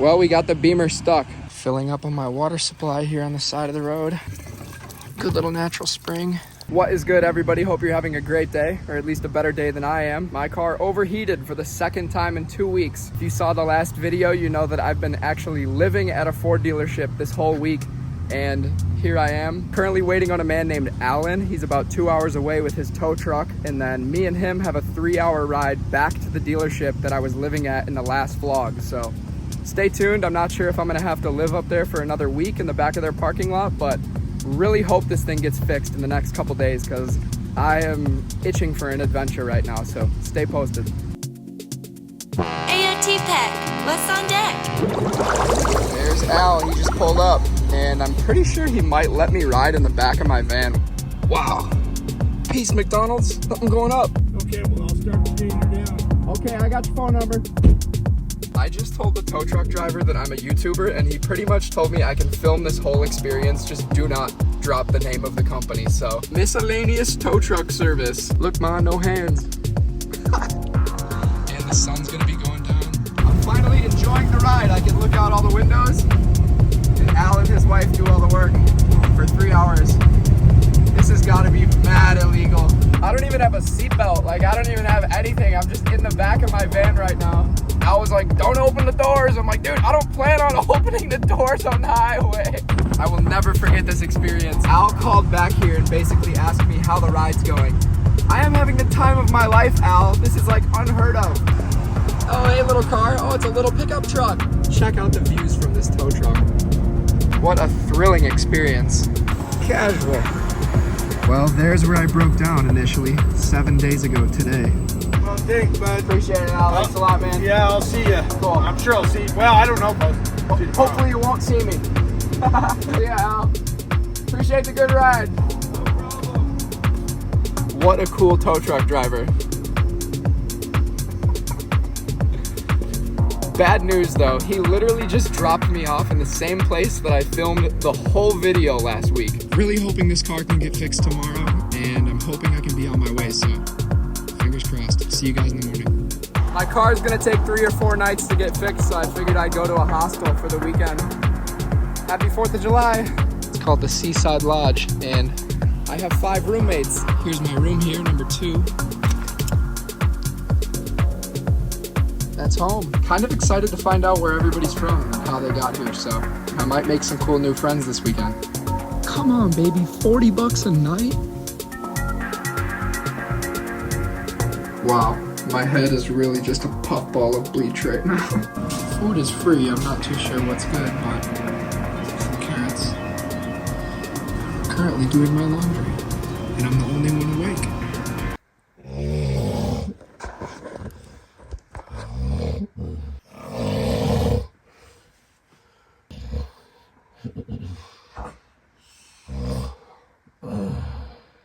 Well, we got the Beamer stuck. Filling up on my water supply here on the side of the road. Good little natural spring. What is good, everybody? Hope you're having a great day, or at least a better day than I am. My car overheated for the second time in 2 weeks. If you saw the last video, you know that I've been actually living at a Ford dealership this whole week, and here I am, currently waiting on a man named Alan. He's about 2 hours away with his tow truck, and then me and him have a 3-hour ride back to the dealership that I was living at in the last vlog. So stay tuned. I'm not sure if I'm gonna have to live up there for another week in the back of their parking lot, but really hope this thing gets fixed in the next couple days because I am itching for an adventure right now, so stay posted. AOT Pack, what's on deck? There's Al, he just pulled up, and I'm pretty sure he might let me ride in the back of my van. Wow. Peace, McDonald's, something going up. Okay, well, I'll start getting her down. Okay, I got your phone number. I just told the tow truck driver that I'm a YouTuber, and he pretty much told me I can film this whole experience, just do not drop the name of the company. So, miscellaneous tow truck service. Look, ma, no hands. And the sun's gonna be going down. I'm finally enjoying the ride. I can look out all the windows, and Al and his wife do all the work for 3 hours. This has gotta be mad illegal. I don't even have a seatbelt. Like, I don't even have anything. I'm just in the back of my van right now. I was like, don't open the doors. I'm like, dude, I don't plan on opening the doors on the highway. I will never forget this experience. Al called back here and basically asked me how the ride's going. I am having the time of my life, Al. This is like unheard of. Oh, hey, little car. Oh, it's a little pickup truck. Check out the views from this tow truck. What a thrilling experience. Casual. Well, there's where I broke down initially, 7 days ago today. Well, thanks, bud. Appreciate it, Al. Thanks a lot, man. Yeah, I'll see you. Cool. I'm sure I'll see you. Well, I don't know, bud. Hopefully you won't see me. See ya, Al. Appreciate the good ride. No problem. What a cool tow truck driver. Bad news though, he literally just dropped me off in the same place that I filmed the whole video last week. Really hoping this car can get fixed tomorrow, and I'm hoping I can be on my way, so fingers crossed. See you guys in the morning. My car is gonna take 3 or 4 nights to get fixed, so I figured I'd go to a hostel for the weekend. Happy 4th of July. It's called the Seaside Lodge, and I have 5 roommates. Here's my room here, number 2. That's home. Kind of excited to find out where everybody's from and how they got here, so I might make some cool new friends this weekend. Come on, baby, 40 bucks a night? Wow, my head is really just a puffball of bleach right now. Food is free, I'm not too sure what's good, but some carrots. I'm currently doing my laundry, and I'm the only one awake.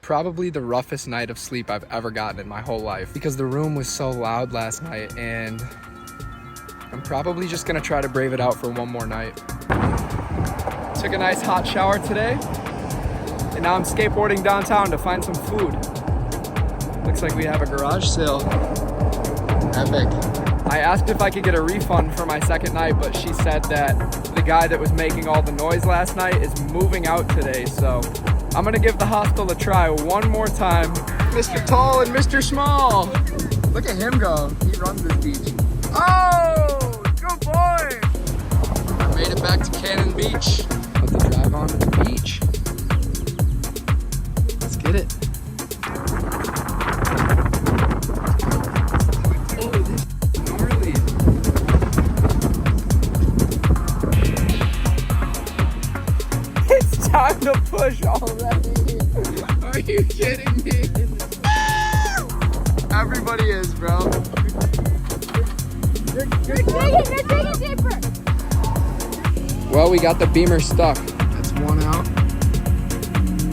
Probably the roughest night of sleep I've ever gotten in my whole life because the room was so loud last night, and I'm probably just gonna try to brave it out for one more night. Took a nice hot shower today, and now I'm skateboarding downtown to find some food. Looks like we have a garage sale. Epic. I asked if I could get a refund for my second night, but she said that the guy that was making all the noise last night is moving out today, so I'm gonna give the hostel a try one more time. Mr. Tall and Mr. Small. Look at him go. He runs this beach. Oh, good boy. I made it back to Cannon Beach. Put the drive on to the beach. Let's get it. Oh, this gnarly. It's time to push already. Are you kidding me? Everybody is, bro. You're digging deeper. Well, we got the Beamer stuck. That's 1 out.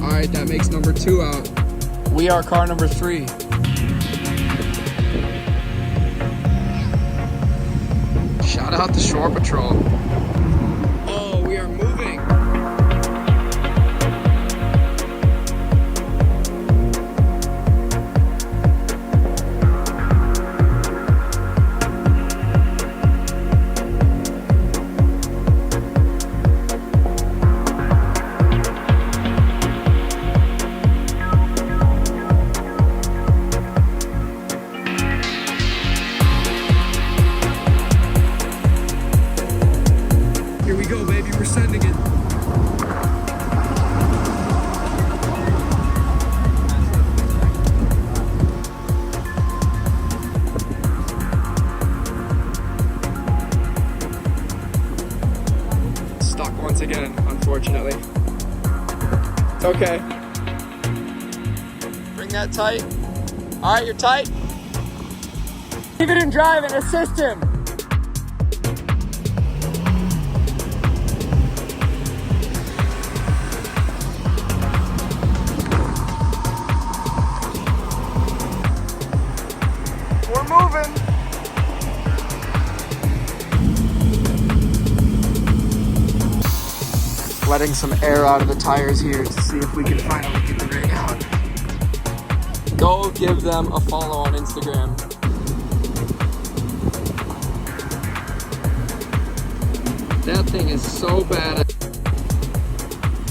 All right, that makes number 2 out. We are car number 3. Shout out to Shore Patrol. Oh, we are moving. It's okay. Bring that tight. All right, you're tight. Leave it in drive and assist him. We're moving. Letting some air out of the tires here to see if we can finally get the rig out. Go give them a follow on Instagram. That thing is so bad.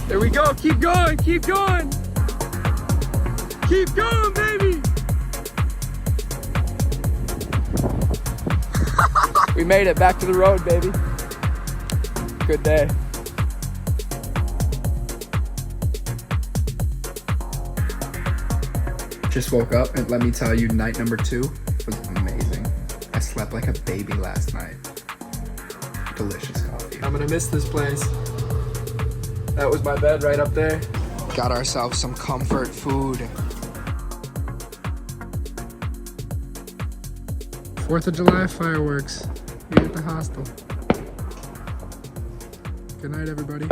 There we go. Keep going. Keep going. Keep going, baby. We made it back to the road, baby. Good day. Just woke up and let me tell you, night number 2 was amazing. I slept like a baby last night. Delicious coffee. I'm gonna miss this place. That was my bed right up there. Got ourselves some comfort food. 4th of July fireworks here at the hostel. Good night, everybody.